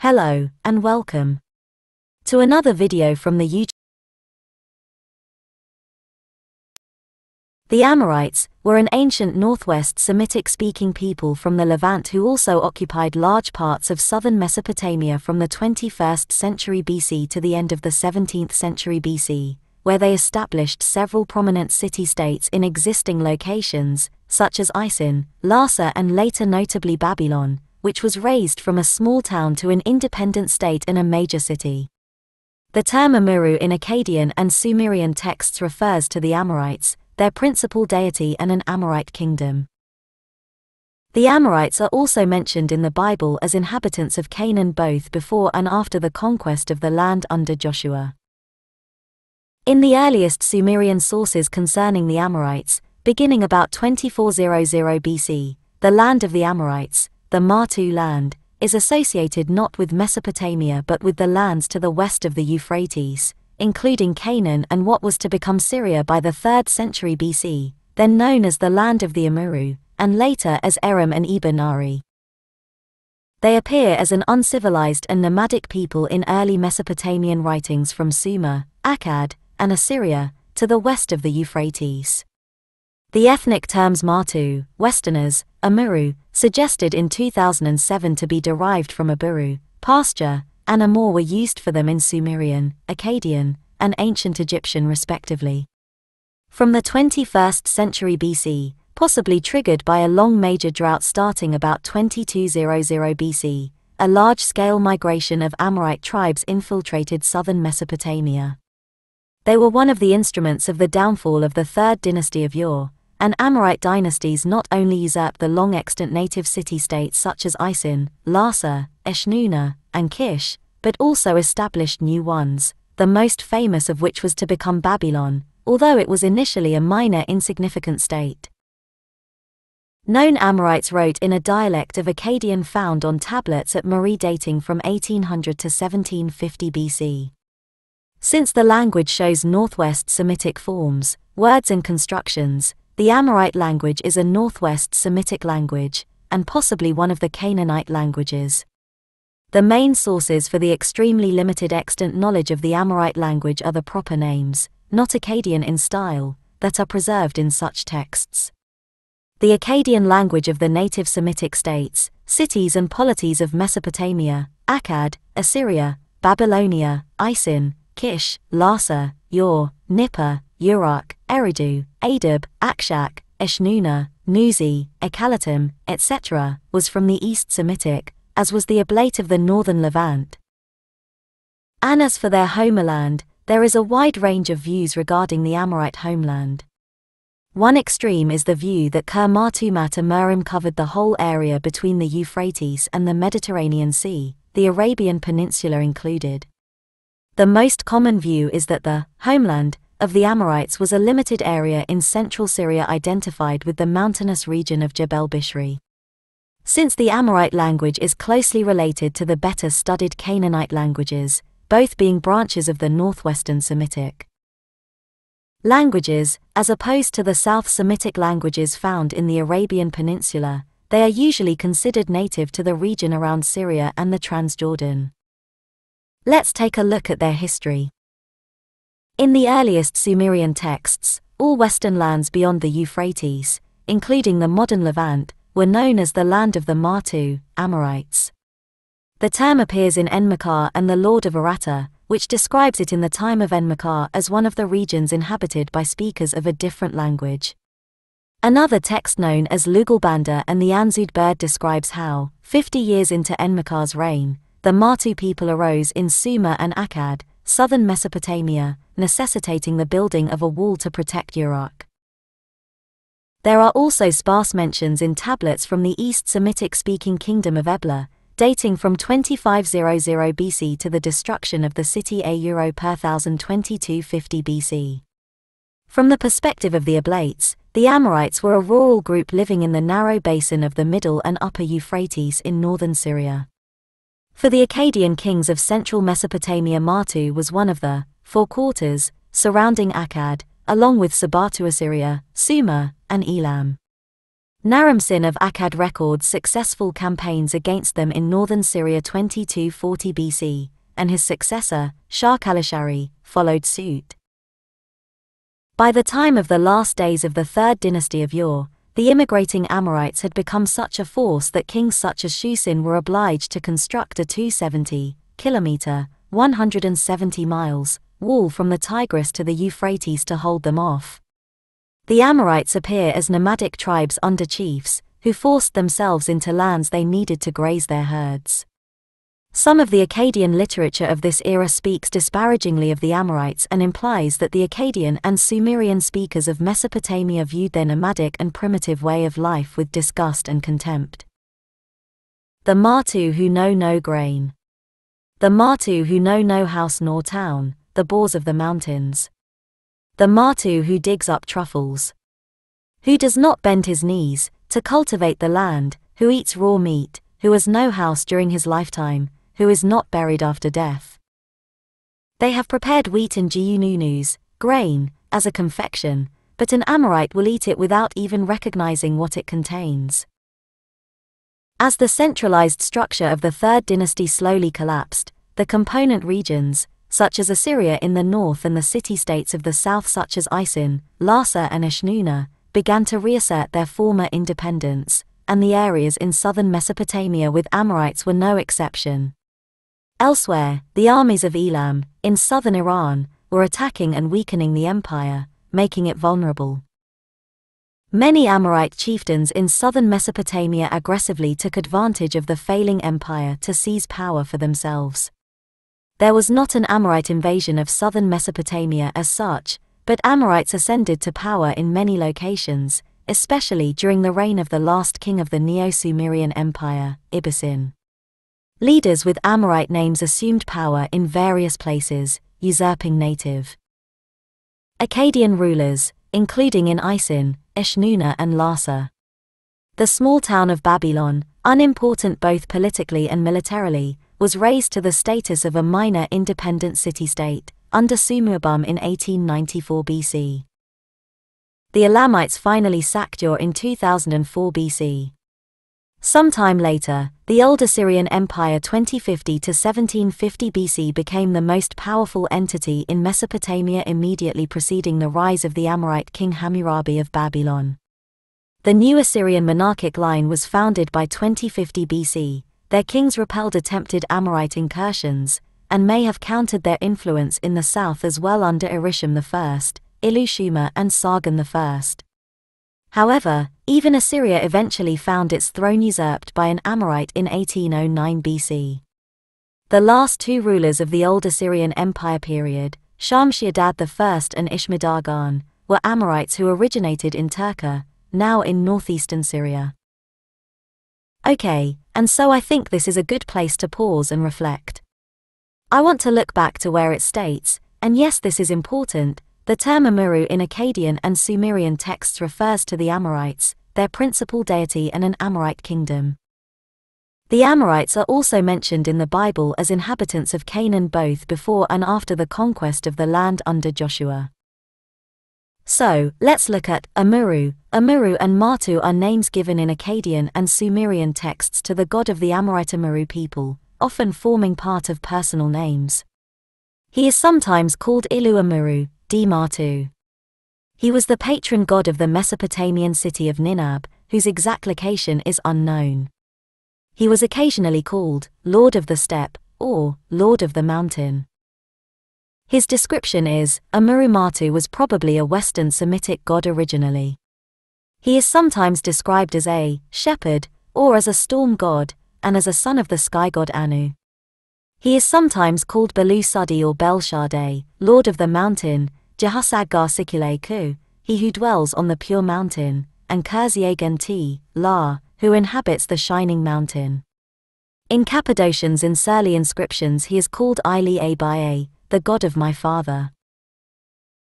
Hello, and welcome to another video from the YouTube. The Amorites were an ancient northwest Semitic-speaking people from the Levant who also occupied large parts of southern Mesopotamia from the 21st century BC to the end of the 17th century BC, where they established several prominent city-states in existing locations, such as Isin, Larsa and later notably Babylon, which was raised from a small town to an independent state and a major city. The term Ammuru in Akkadian and Sumerian texts refers to the Amorites, their principal deity and an Amorite kingdom. The Amorites are also mentioned in the Bible as inhabitants of Canaan both before and after the conquest of the land under Joshua. In the earliest Sumerian sources concerning the Amorites, beginning about 2400 BC, the land of the Amorites, the Martu land, is associated not with Mesopotamia but with the lands to the west of the Euphrates, including Canaan and what was to become Syria by the 3rd century BC, then known as the land of the Ammuru, and later as Eram and Iber-Nari. They appear as an uncivilized and nomadic people in early Mesopotamian writings from Sumer, Akkad, and Assyria, to the west of the Euphrates. The ethnic terms Martu, Westerners, Ammuru, suggested in 2007 to be derived from Abburu, pasture, and Amor were used for them in Sumerian, Akkadian, and ancient Egyptian respectively. From the 21st century BC, possibly triggered by a long major drought starting about 2200 BC, a large-scale migration of Amorite tribes infiltrated southern Mesopotamia. They were one of the instruments of the downfall of the 3rd dynasty of Ur, and Amorite dynasties not only usurped the long-extant native city-states such as Isin, Larsa, Eshnunna, and Kish, but also established new ones, the most famous of which was to become Babylon, although it was initially a minor insignificant state. Known Amorites wrote in a dialect of Akkadian found on tablets at Muri dating from 1800 to 1750 BC. Since the language shows Northwest Semitic forms, words and constructions, the Amorite language is a Northwest Semitic language, and possibly one of the Canaanite languages. The main sources for the extremely limited extant knowledge of the Amorite language are the proper names, not Akkadian in style, that are preserved in such texts. The Akkadian language of the native Semitic states, cities and polities of Mesopotamia, Akkad, Assyria, Babylonia, Isin, Kish, Larsa, Ur, Nippur, Uruk, Eridu, Adab, Akshak, Eshnunna, Nuzi, Ekalatim, etc., was from the East Semitic, as was the oblate of the northern Levant. And as for their homeland, there is a wide range of views regarding the Amorite homeland. One extreme is the view that Kermatumat Amurim covered the whole area between the Euphrates and the Mediterranean Sea, the Arabian Peninsula included. The most common view is that the homeland of the Amorites was a limited area in central Syria identified with the mountainous region of Jebel Bishri. Since the Amorite language is closely related to the better studied Canaanite languages, both being branches of the northwestern Semitic languages, as opposed to the South Semitic languages found in the Arabian Peninsula, they are usually considered native to the region around Syria and the Transjordan. Let's take a look at their history. In the earliest Sumerian texts, all western lands beyond the Euphrates, including the modern Levant, were known as the land of the Martu, Amorites. The term appears in Enmakar and the Lord of Aratta, which describes it in the time of Enmakar as one of the regions inhabited by speakers of a different language. Another text known as Lugalbanda and the Anzud bird describes how, 50 years into Enmakar's reign, the Martu people arose in Sumer and Akkad, southern Mesopotamia, necessitating the building of a wall to protect Uruk. There are also sparse mentions in tablets from the East Semitic-speaking kingdom of Ebla, dating from 2500 BC to the destruction of the city Euro per 102250 BC. From the perspective of the Oblates, the Amorites were a rural group living in the narrow basin of the middle and upper Euphrates in northern Syria. For the Akkadian kings of central Mesopotamia, Martu was one of the 4 quarters surrounding Akkad, along with Sabatu Assyria, Sumer, and Elam. Naram-Sin of Akkad records successful campaigns against them in northern Syria 2240 BC, and his successor, Shah-Kalashari, followed suit. By the time of the last days of the third dynasty of Ur, the immigrating Amorites had become such a force that kings such as Shusin were obliged to construct a 270-kilometer (170 miles) wall from the Tigris to the Euphrates to hold them off. The Amorites appear as nomadic tribes under chiefs, who forced themselves into lands they needed to graze their herds. Some of the Akkadian literature of this era speaks disparagingly of the Amorites and implies that the Akkadian and Sumerian speakers of Mesopotamia viewed their nomadic and primitive way of life with disgust and contempt. The Martu who know no grain. The Martu who know no house nor town, the boors of the mountains. The Martu who digs up truffles. Who does not bend his knees to cultivate the land, who eats raw meat, who has no house during his lifetime, who is not buried after death. They have prepared wheat and giununus, grain, as a confection, but an Amorite will eat it without even recognizing what it contains. As the centralized structure of the Third Dynasty slowly collapsed, the component regions, such as Assyria in the north and the city-states of the south such as Isin, Larsa and Eshnunna, began to reassert their former independence, and the areas in southern Mesopotamia with Amorites were no exception. Elsewhere, the armies of Elam, in southern Iran, were attacking and weakening the empire, making it vulnerable. Many Amorite chieftains in southern Mesopotamia aggressively took advantage of the failing empire to seize power for themselves. There was not an Amorite invasion of southern Mesopotamia as such, but Amorites ascended to power in many locations, especially during the reign of the last king of the Neo-Sumerian Empire, Ibisin. Leaders with Amorite names assumed power in various places, usurping native Akkadian rulers, including in Isin, Eshnunna and Larsa. The small town of Babylon, unimportant both politically and militarily, was raised to the status of a minor independent city-state, under Sumuabum in 1894 BC. The Elamites finally sacked Ur in 2004 BC. Sometime later, the Old Assyrian Empire 2050 to 1750 BC became the most powerful entity in Mesopotamia immediately preceding the rise of the Amorite king Hammurabi of Babylon. The new Assyrian monarchic line was founded by 2050 BC. Their kings repelled attempted Amorite incursions, and may have countered their influence in the south as well under Irisham I, Ilushuma and Sargon I. However, even Assyria eventually found its throne usurped by an Amorite in 1809 BC. The last two rulers of the Old Assyrian Empire period, Shamshi-Adad I and Ishme-Dagan, were Amorites who originated in Turkey, now in northeastern Syria. Okay, and so I think this is a good place to pause and reflect. I want to look back to where it states, and yes, this is important, the term Ammuru in Akkadian and Sumerian texts refers to the Amorites, their principal deity and an Amorite kingdom. The Amorites are also mentioned in the Bible as inhabitants of Canaan both before and after the conquest of the land under Joshua. So, let's look at Ammuru. Ammuru and Martu are names given in Akkadian and Sumerian texts to the god of the Amorite Ammuru people, often forming part of personal names. He is sometimes called Ilu Ammuru, D. Martu. He was the patron god of the Mesopotamian city of Ninab, whose exact location is unknown. He was occasionally called Lord of the Steppe, or Lord of the Mountain. His description is, Ammuru Martu was probably a Western Semitic god originally. He is sometimes described as a shepherd, or as a storm god, and as a son of the sky god Anu. He is sometimes called Belu Sudi or Bel-Shadeh, Lord of the Mountain, Jehusaggar Sikile Ku, he who dwells on the pure mountain, and Kurziegan T, La, who inhabits the shining mountain. In Cappadocians in Surly inscriptions he is called Ili Abaye, the god of my father.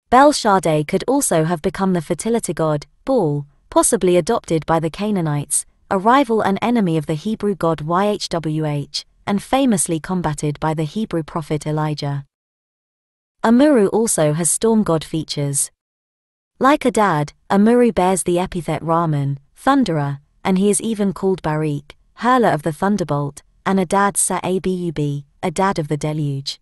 Bel-Shadeh could also have become the fertility god, Baal, possibly adopted by the Canaanites, a rival and enemy of the Hebrew god Yhwh, and famously combated by the Hebrew prophet Elijah. Ammuru also has storm god features. Like Adad, Ammuru bears the epithet Rahman, thunderer, and he is even called Barik, hurler of the thunderbolt, and Adad Sa'abub, Adad of the deluge.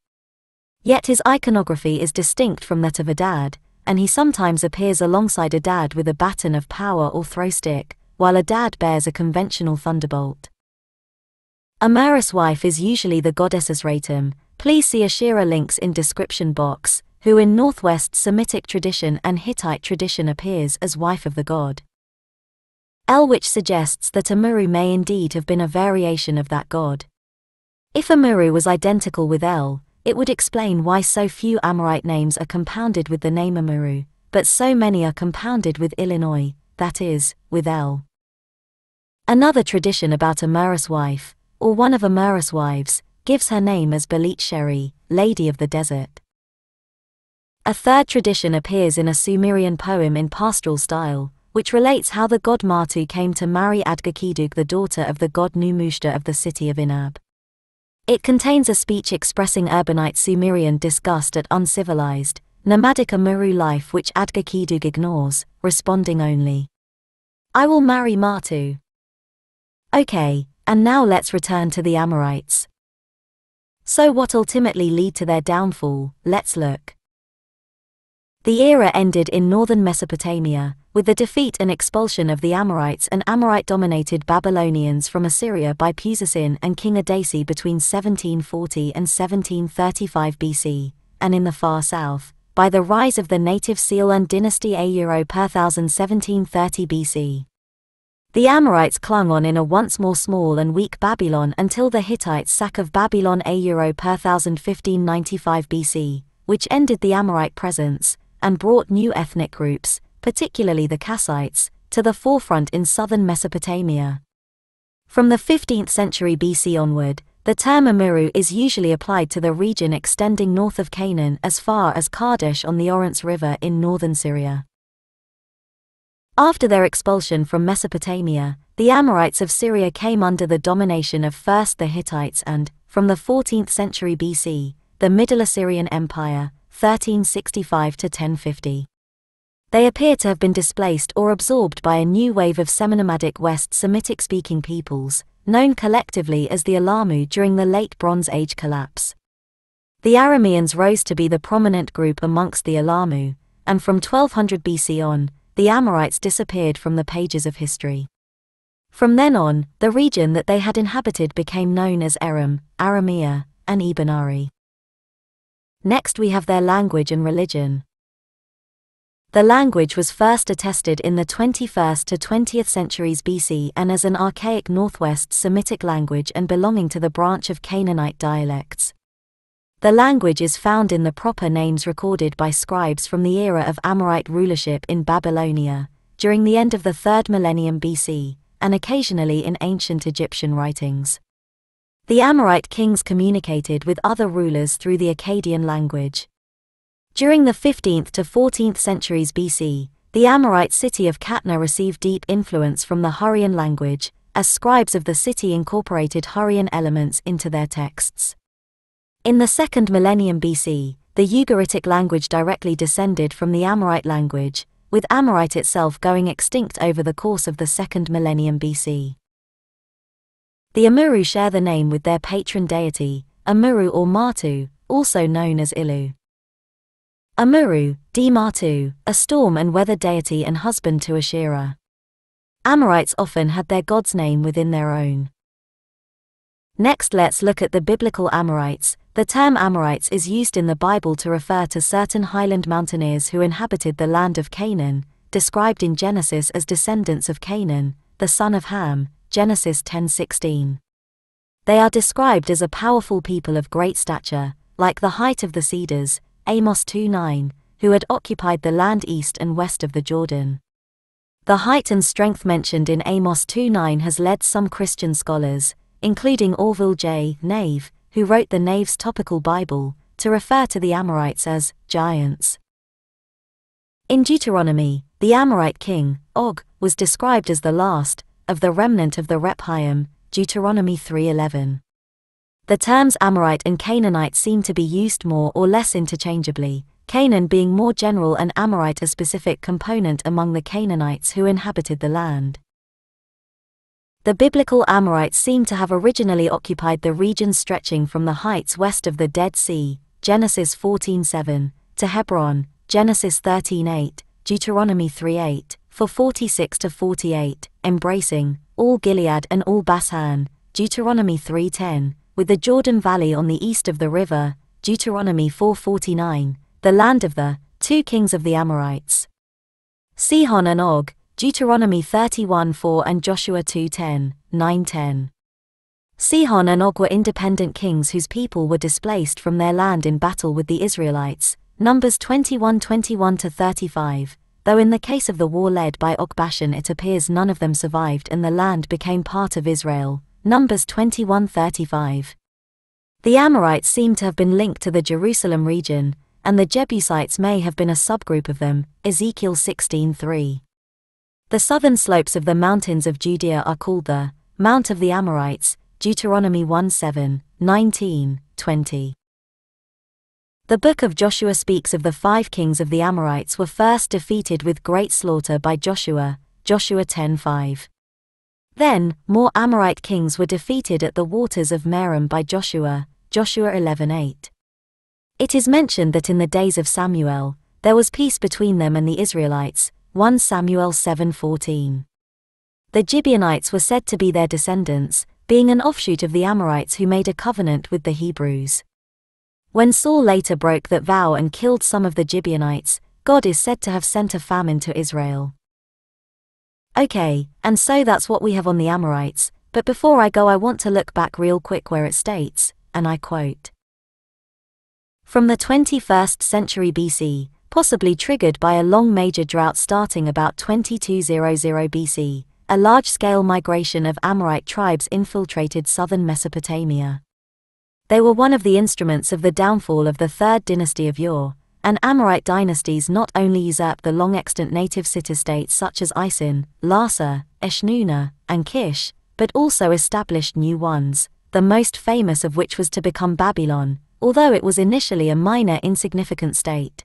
Yet his iconography is distinct from that of Adad, and he sometimes appears alongside Adad with a baton of power or throw stick, while Adad bears a conventional thunderbolt. Ammurru's wife is usually the goddess rephim. Please see Asherah links in description box, who in Northwest Semitic tradition and Hittite tradition appears as wife of the god El, which suggests that Ammuru may indeed have been a variation of that god. If Ammuru was identical with El, it would explain why so few Amorite names are compounded with the name Ammuru, but so many are compounded with Illinois, that is, with El. Another tradition about Ammurru's wife, or one of Ammurru's wives, gives her name as Belit Sheri, Lady of the Desert. A third tradition appears in a Sumerian poem in pastoral style, which relates how the god Martu came to marry Adgakidug, the daughter of the god Numushta of the city of Inab. It contains a speech expressing urbanite Sumerian disgust at uncivilized, nomadic Ammuru life which Adgakidug ignores, responding only, "I will marry Martu." Okay, and now let's return to the Amorites. So what ultimately led to their downfall? Let's look. The era ended in northern Mesopotamia, with the defeat and expulsion of the Amorites and Amorite-dominated Babylonians from Assyria by Pusasin and King Adasi between 1740 and 1735 BC, and in the far south, by the rise of the native Sealand dynasty Amurru per 1730 BC. The Amorites clung on in a once more small and weak Babylon until the Hittites' sack of Babylon Amurru per 1595 BC, which ended the Amorite presence, and brought new ethnic groups, particularly the Kassites, to the forefront in southern Mesopotamia. From the 15th century BC onward, the term Ammuru is usually applied to the region extending north of Canaan as far as Kadesh on the Orontes River in northern Syria. After their expulsion from Mesopotamia, the Amorites of Syria came under the domination of first the Hittites and, from the 14th century BC, the Middle Assyrian Empire, 1365 to 1050. They appear to have been displaced or absorbed by a new wave of semi-nomadic West Semitic-speaking peoples, known collectively as the Alamu during the Late Bronze Age collapse. The Arameans rose to be the prominent group amongst the Alamu, and from 1200 BC on, the Amorites disappeared from the pages of history. From then on, the region that they had inhabited became known as Aram, Aramea, and Ibanari. Next we have their language and religion. The language was first attested in the 21st to 20th centuries BC and as an archaic Northwest Semitic language and belonging to the branch of Canaanite dialects. The language is found in the proper names recorded by scribes from the era of Amorite rulership in Babylonia, during the end of the 3rd millennium BC, and occasionally in ancient Egyptian writings. The Amorite kings communicated with other rulers through the Akkadian language. During the 15th to 14th centuries BC, the Amorite city of Katna received deep influence from the Hurrian language, as scribes of the city incorporated Hurrian elements into their texts. In the 2nd millennium BC, the Ugaritic language directly descended from the Amorite language, with Amorite itself going extinct over the course of the 2nd millennium BC. The Ammuru share the name with their patron deity, Ammuru or Martu, also known as Ilu. Ammuru, D. Martu, a storm and weather deity and husband to Asherah. Amorites often had their god's name within their own. Next let's look at the biblical Amorites. The term Amorites is used in the Bible to refer to certain highland mountaineers who inhabited the land of Canaan, described in Genesis as descendants of Canaan, the son of Ham, Genesis 10:16. They are described as a powerful people of great stature, like the height of the cedars, Amos 2:9, who had occupied the land east and west of the Jordan. The height and strength mentioned in Amos 2:9 has led some Christian scholars, including Orville J. Nave, who wrote the Nave's Topical Bible, to refer to the Amorites as giants. In Deuteronomy, the Amorite king, Og, was described as the last of the remnant of the Rephaim, Deuteronomy 3:11. The terms Amorite and Canaanite seem to be used more or less interchangeably, Canaan being more general and Amorite a specific component among the Canaanites who inhabited the land. The biblical Amorites seem to have originally occupied the region stretching from the heights west of the Dead Sea, Genesis 14:7, to Hebron, Genesis 13:8, Deuteronomy 3:8, for 46-48, embracing all Gilead and all Bashan, Deuteronomy 3:10, with the Jordan Valley on the east of the river, Deuteronomy 4:49, the land of the two kings of the Amorites, Sihon and Og, Deuteronomy 31:4 and Joshua 2:10, 9:10. Sihon and Og were independent kings whose people were displaced from their land in battle with the Israelites, Numbers 21:21-35, though in the case of the war led by Og Bashan it appears none of them survived and the land became part of Israel, Numbers 21:35. The Amorites seem to have been linked to the Jerusalem region, and the Jebusites may have been a subgroup of them, Ezekiel 16:3. The southern slopes of the mountains of Judea are called the Mount of the Amorites, Deuteronomy 1:7, 19, 20. The book of Joshua speaks of the 5 kings of the Amorites were first defeated with great slaughter by Joshua, Joshua 10:5. Then, more Amorite kings were defeated at the waters of Merom by Joshua, Joshua 11:8. It is mentioned that in the days of Samuel, there was peace between them and the Israelites, 1 Samuel 7:14. The Gibeonites were said to be their descendants, being an offshoot of the Amorites who made a covenant with the Hebrews. When Saul later broke that vow and killed some of the Gibeonites, God is said to have sent a famine to Israel. Okay, and so that's what we have on the Amorites, but before I go I want to look back real quick where it states, and I quote, "From the 21st century BC, possibly triggered by a long major drought starting about 2200 BC, a large-scale migration of Amorite tribes infiltrated southern Mesopotamia. They were one of the instruments of the downfall of the third dynasty of Ur, and Amorite dynasties not only usurped the long-extant native city-states such as Isin, Larsa, Eshnunna, and Kish, but also established new ones, the most famous of which was to become Babylon, although it was initially a minor insignificant state.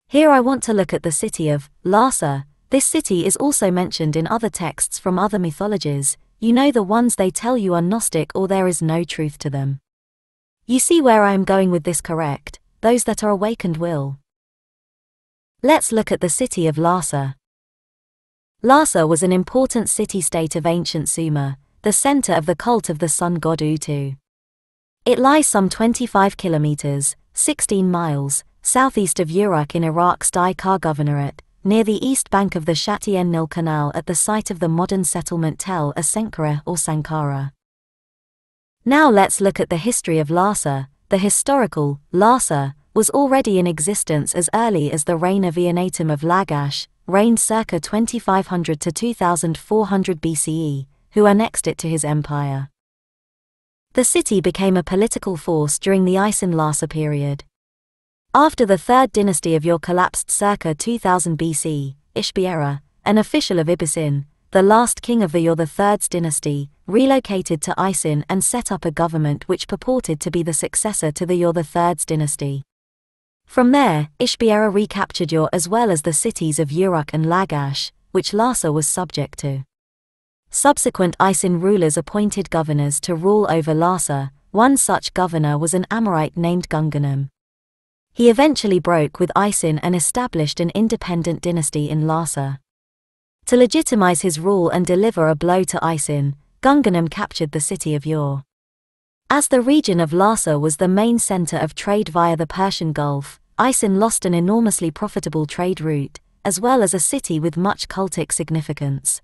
Here I want to look at the city of Larsa. This city is also mentioned in other texts from other mythologies, you know the ones they tell you are Gnostic or there is no truth to them. You see where I am going with this, correct? Those that are awakened will. Let's look at the city of Larsa. Larsa was an important city-state of ancient Sumer, the center of the cult of the sun god Utu. It lies some 25 kilometers, 16 miles, southeast of Uruk in Iraq's Daikar Governorate, near the east bank of the Shati-en-Nil Canal at the site of the modern settlement Tel Asankara or Sankara. Now let's look at the history of Larsa. The historical Larsa was already in existence as early as the reign of Eonatum of Lagash, reigned circa 2500 to 2400 BCE, who annexed it to his empire. The city became a political force during the Isin-Larsa period. After the third dynasty of Ur collapsed circa 2000 BC, Ishbiera, an official of Ibisin, the last king of the Ur III's dynasty, relocated to Isin and set up a government which purported to be the successor to the Ur III's dynasty. From there, Ishbiera recaptured Ur as well as the cities of Uruk and Lagash, which Larsa was subject to. Subsequent Isin rulers appointed governors to rule over Larsa. One such governor was an Amorite named Gungunum. He eventually broke with Isin and established an independent dynasty in Larsa. To legitimize his rule and deliver a blow to Isin, Gungunum captured the city of Ur. As the region of Larsa was the main center of trade via the Persian Gulf, Isin lost an enormously profitable trade route, as well as a city with much cultic significance.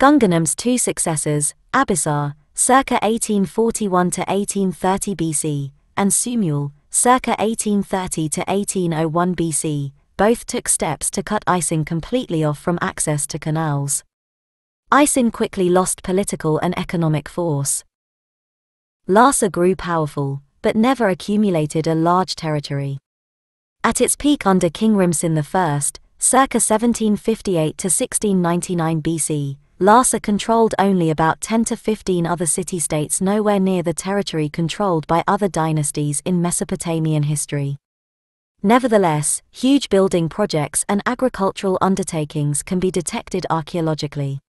Gungunum's two successors, Abisar, circa 1841 to 1830 BC, and Sumuel, circa 1830 to 1801 BC, both took steps to cut Isin completely off from access to canals. Isin quickly lost political and economic force. Larsa grew powerful, but never accumulated a large territory. At its peak under King Rimsin I, circa 1758 to 1699 BC, Larsa controlled only about 10 to 15 other city-states, nowhere near the territory controlled by other dynasties in Mesopotamian history. Nevertheless, huge building projects and agricultural undertakings can be detected archaeologically.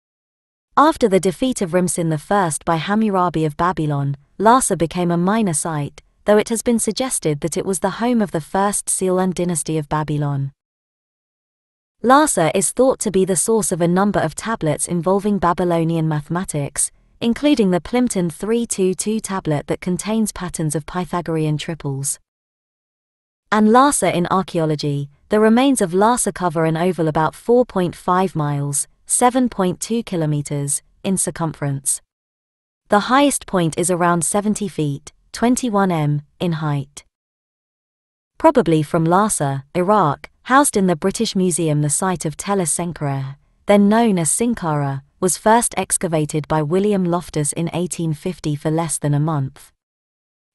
After the defeat of Ramsin I by Hammurabi of Babylon, Larsa became a minor site, though it has been suggested that it was the home of the first Sealand dynasty of Babylon. Larsa is thought to be the source of a number of tablets involving Babylonian mathematics, including the Plimpton 322 tablet that contains patterns of Pythagorean triples. And Larsa in archaeology, the remains of Larsa cover an oval about 4.5 miles, 7.2 kilometers, in circumference. The highest point is around 70 feet, 21 m, in height. Probably from Larsa, Iraq, housed in the British Museum, the site of Tel es-Senkereh, then known as Sankara, was first excavated by William Loftus in 1850 for less than a month.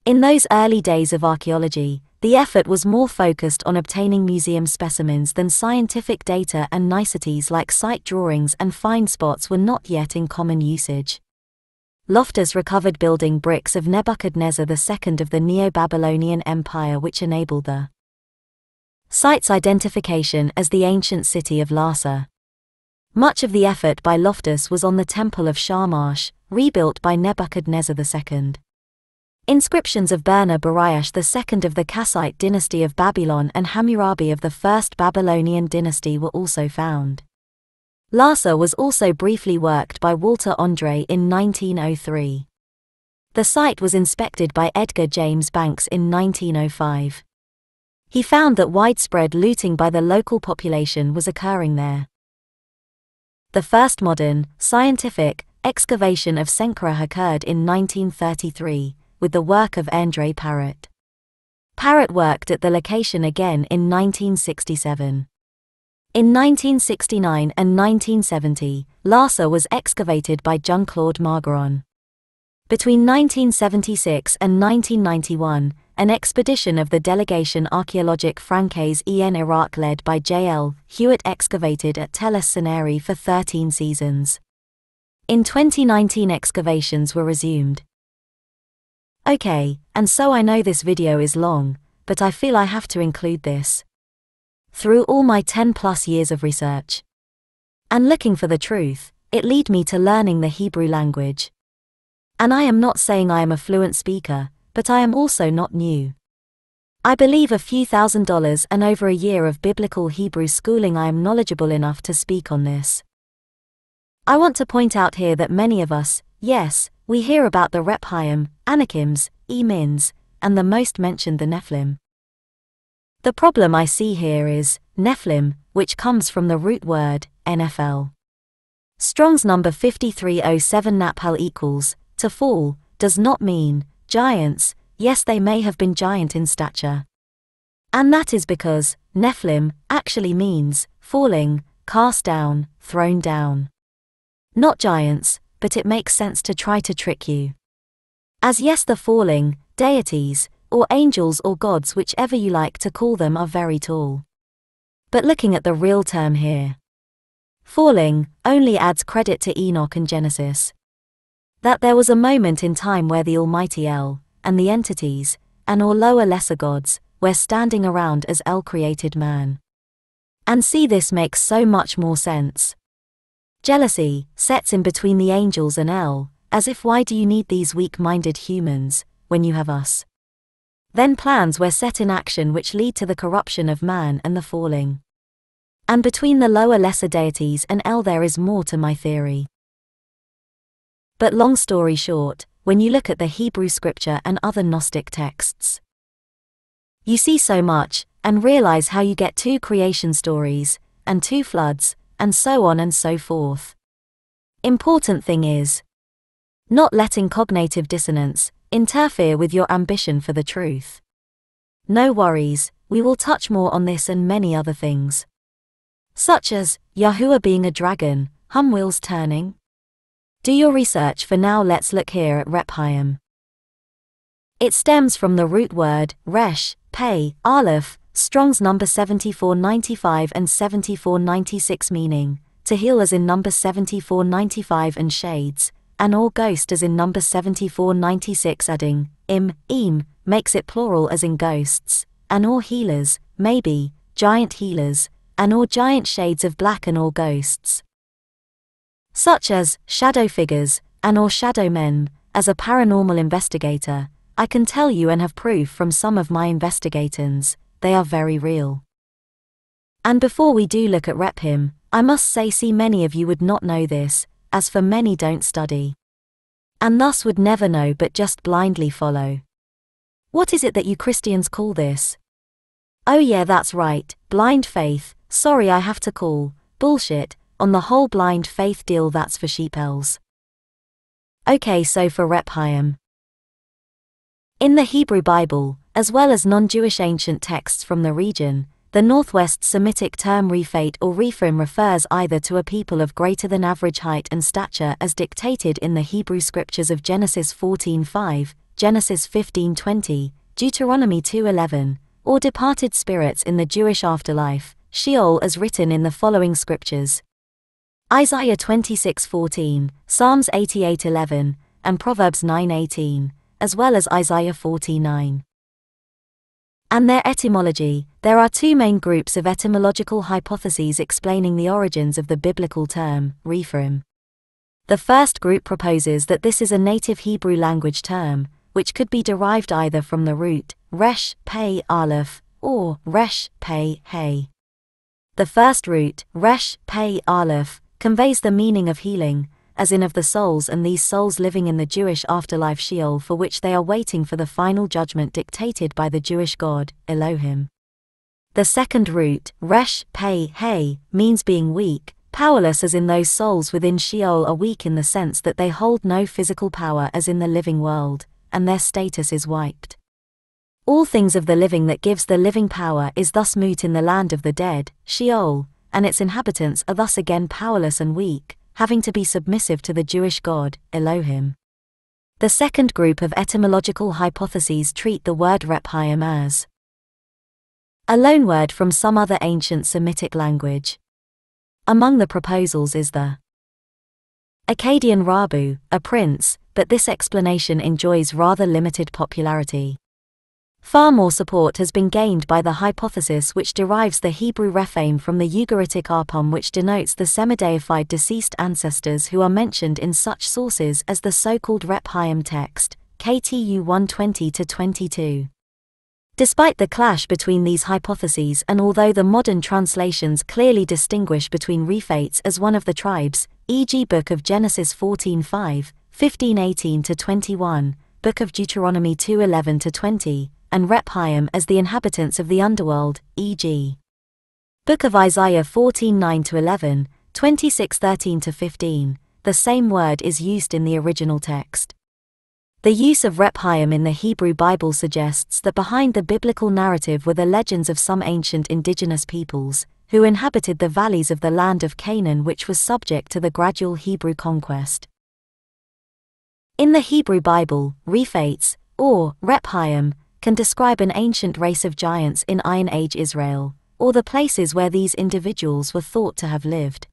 In those early days of archaeology, the effort was more focused on obtaining museum specimens than scientific data, and niceties like site drawings and find spots were not yet in common usage. Loftus recovered building bricks of Nebuchadnezzar II of the Neo-Babylonian Empire, which enabled the site's identification as the ancient city of Larsa. Much of the effort by Loftus was on the Temple of Shamash, rebuilt by Nebuchadnezzar II. Inscriptions of Burna Bariash II of the Kassite dynasty of Babylon and Hammurabi of the First Babylonian dynasty were also found. Larsa was also briefly worked by Walter Andre in 1903. The site was inspected by Edgar James Banks in 1905. He found that widespread looting by the local population was occurring there. The first modern, scientific, excavation of Senkereh occurred in 1933, with the work of Andre Parrott. Parrott worked at the location again in 1967. In 1969 and 1970, Larsa was excavated by Jean-Claude Margaron. Between 1976 and 1991, an expedition of the Delegation Archéologique Francaise en Iraq led by J.L. Hewitt excavated at Tel es-Senkereh for 13 seasons. In 2019, excavations were resumed. Okay, and so I know this video is long, but I feel I have to include this. Through all my 10+ years of research and looking for the truth, it led me to learning the Hebrew language. And I am not saying I am a fluent speaker, but I am also not new. I believe a few $1,000 and over a year of biblical Hebrew schooling I am knowledgeable enough to speak on this. I want to point out here that many of us, yes, we hear about the rephim, Anakims, Emins, and the most mentioned the Nephilim. The problem I see here is Nephilim, which comes from the root word NFL. Strong's number 5307 Naphal equals to fall, does not mean giants. Yes, they may have been giant in stature. And that is because Nephilim actually means falling, cast down, thrown down. Not giants, but it makes sense to try to trick you. As yes, the falling deities, or angels or gods, whichever you like to call them, are very tall. But looking at the real term here, falling only adds credit to Enoch and Genesis. That there was a moment in time where the Almighty El, and the entities, and or lower lesser gods, were standing around as El created man. And see, this makes so much more sense. Jealousy sets in between the angels and El, as if why do you need these weak-minded humans, when you have us? Then plans were set in action which lead to the corruption of man and the falling. And between the lower lesser deities and El there is more to my theory. But long story short, when you look at the Hebrew scripture and other Gnostic texts, you see so much, and realize how you get 2 creation stories, and 2 floods, and so on and so forth. Important thing is not letting cognitive dissonance interfere with your ambition for the truth. No worries, we will touch more on this and many other things. Such as Yahuwah being a dragon, wheels turning. Do your research. For now, let's look here at rephim. It stems from the root word resh, pei, aleph, Strong's number 7495 and 7496, meaning to heal as in number 7495 and shades, and or ghost as in number 7496, adding im, makes it plural as in ghosts, and or healers, maybe, giant healers, and or giant shades of black and or ghosts. such as shadow figures and/or shadow men. As a paranormal investigator, I can tell you and have proof from some of my investigations, they are very real. And before we do look at rephim, I must say many of you would not know this, as for many don't study. And thus would never know but just blindly follow. What is it that you Christians call this? Oh yeah, that's right, blind faith. Sorry, I have to call bullshit on the whole blind faith deal. That's for sheepels. Okay, so for rephim. In the Hebrew Bible, as well as non-Jewish ancient texts from the region, the Northwest Semitic term Rephaite or rephim refers either to a people of greater than average height and stature as dictated in the Hebrew scriptures of Genesis 14:5, Genesis 15:20, Deuteronomy 2:11, or departed spirits in the Jewish afterlife, Sheol, as written in the following scriptures: Isaiah 26:14, Psalms 88:11, and Proverbs 9:18, as well as Isaiah 49. And their etymology. There are two main groups of etymological hypotheses explaining the origins of the biblical term, rephim. The first group proposes that this is a native Hebrew language term, which could be derived either from the root, resh, pei, aleph, or resh, pei, hey. The first root, resh, pei, aleph, conveys the meaning of healing, as in of the souls, and these souls living in the Jewish afterlife Sheol, for which they are waiting for the final judgment dictated by the Jewish God, Elohim. The second root, resh, pei, hey, means being weak, powerless, as in those souls within Sheol are weak in the sense that they hold no physical power as in the living world, and their status is wiped. All things of the living that gives the living power is thus moot in the land of the dead, Sheol, and its inhabitants are thus again powerless and weak, having to be submissive to the Jewish God, Elohim. The second group of etymological hypotheses treat the word rephim as a loanword from some other ancient Semitic language. Among the proposals is the Akkadian Rabu, a prince, but this explanation enjoys rather limited popularity. Far more support has been gained by the hypothesis which derives the Hebrew rephim from the Ugaritic arpum, which denotes the semi-deified deceased ancestors who are mentioned in such sources as the so-called rephim text, KTU 120-22. Despite the clash between these hypotheses, and although the modern translations clearly distinguish between Rephaites as one of the tribes, e.g. Book of Genesis 14:5, 15:18-21, Book of Deuteronomy 2:11-20, and rephim as the inhabitants of the underworld, e.g. Book of Isaiah 14:9-11, 26:13-15, the same word is used in the original text. The use of rephim in the Hebrew Bible suggests that behind the biblical narrative were the legends of some ancient indigenous peoples, who inhabited the valleys of the land of Canaan, which was subject to the gradual Hebrew conquest. In the Hebrew Bible, Rephaites, or rephim, can describe an ancient race of giants in Iron Age Israel, or the places where these individuals were thought to have lived.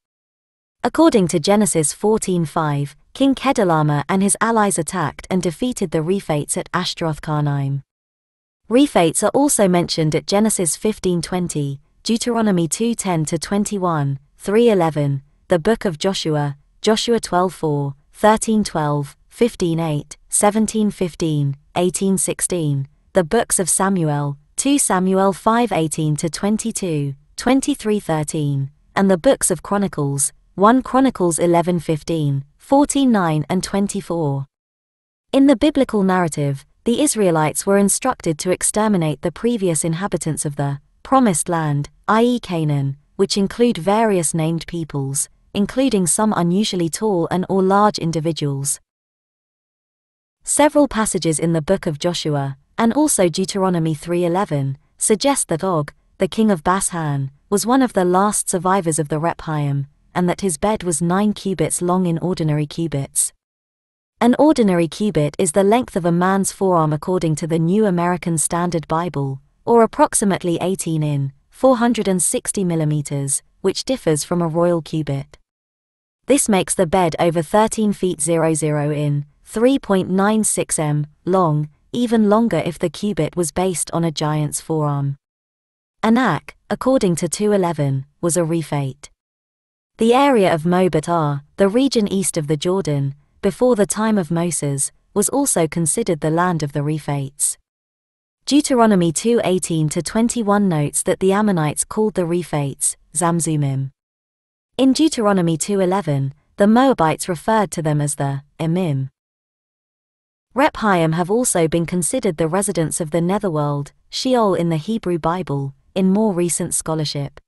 According to Genesis 14:5, King Kedorlaomer and his allies attacked and defeated the Rephaites at Ashtaroth-Karnaim. Rephaites are also mentioned at Genesis 15:20, Deuteronomy 2:10-21, 3:11, the Book of Joshua, Joshua 12:4, 13:12, 15:8, 17:15, 18:16, the books of Samuel, 2 Samuel 5:18-22, 23:13, and the books of Chronicles, 1 Chronicles 11:15, 14:9 and 24. In the biblical narrative, the Israelites were instructed to exterminate the previous inhabitants of the Promised Land, i.e. Canaan, which include various named peoples, including some unusually tall and/or large individuals. Several passages in the Book of Joshua, and also Deuteronomy 3:11, suggest that Og, the king of Bashan, was one of the last survivors of the rephim, and that his bed was 9 cubits long in ordinary cubits. An ordinary cubit is the length of a man's forearm according to the New American Standard Bible, or approximately 18 in, 460 millimeters, which differs from a royal cubit. This makes the bed over 13 feet 00 in, 3.96 m, long, even longer if the cubit was based on a giant's forearm. Anak, according to 2:11, was a Rephaite. The area of Mobat, the region east of the Jordan, before the time of Moses, was also considered the land of the Rephaites. Deuteronomy 2:18-21 notes that the Ammonites called the Rephaites Zamzumim. In Deuteronomy 2:11, the Moabites referred to them as the Emim. Rephaim have also been considered the residents of the netherworld, Sheol in the Hebrew Bible, in more recent scholarship.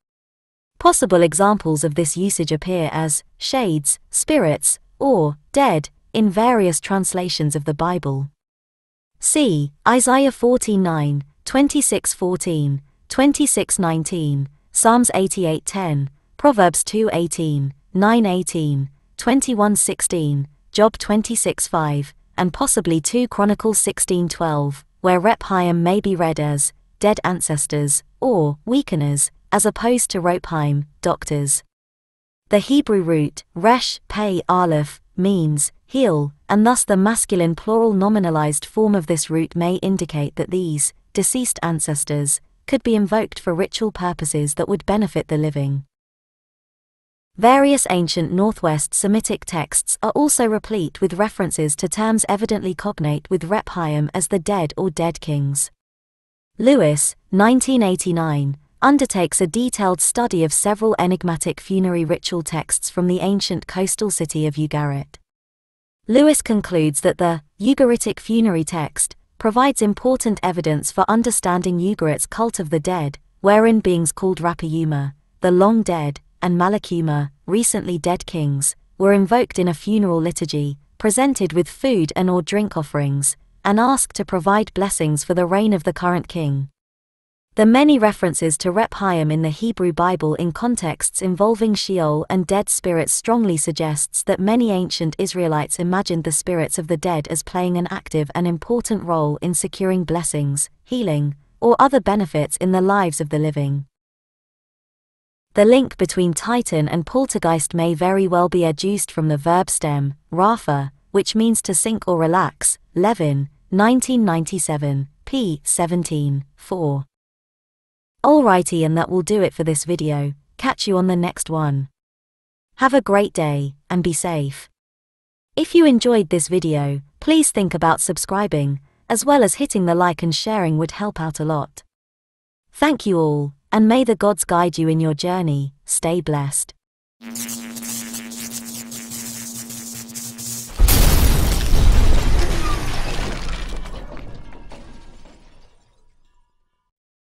Possible examples of this usage appear as shades, spirits, or dead in various translations of the Bible. See Isaiah 14:9, 26:14, 26:19, Psalms 88:10, Proverbs 2:18, 9:18, 21:16, Job 26:5, and possibly 2 Chronicles 16:12, where Rephaim may be read as dead ancestors or weakeners, as opposed to Rephaim, doctors. The Hebrew root resh, pei, aleph, means heal, and thus the masculine plural nominalized form of this root may indicate that these deceased ancestors could be invoked for ritual purposes that would benefit the living. Various ancient Northwest Semitic texts are also replete with references to terms evidently cognate with Rephaim as the dead or dead kings. Lewis, 1989, undertakes a detailed study of several enigmatic funerary ritual texts from the ancient coastal city of Ugarit. Lewis concludes that the Ugaritic funerary text provides important evidence for understanding Ugarit's cult of the dead, wherein beings called Rapayuma, the long dead, and Malakuma, recently dead kings, were invoked in a funeral liturgy, presented with food and or drink offerings, and asked to provide blessings for the reign of the current king. The many references to Rephaim in the Hebrew Bible in contexts involving Sheol and dead spirits strongly suggests that many ancient Israelites imagined the spirits of the dead as playing an active and important role in securing blessings, healing, or other benefits in the lives of the living. The link between Titan and poltergeist may very well be adduced from the verb stem, rapha, which means to sink or relax. Levin, 1997, p. 17, 4. Alrighty, and that will do it for this video. Catch you on the next one. Have a great day, and be safe. If you enjoyed this video, please think about subscribing, as well as hitting the like and sharing would help out a lot. Thank you all, and may the gods guide you in your journey. Stay blessed.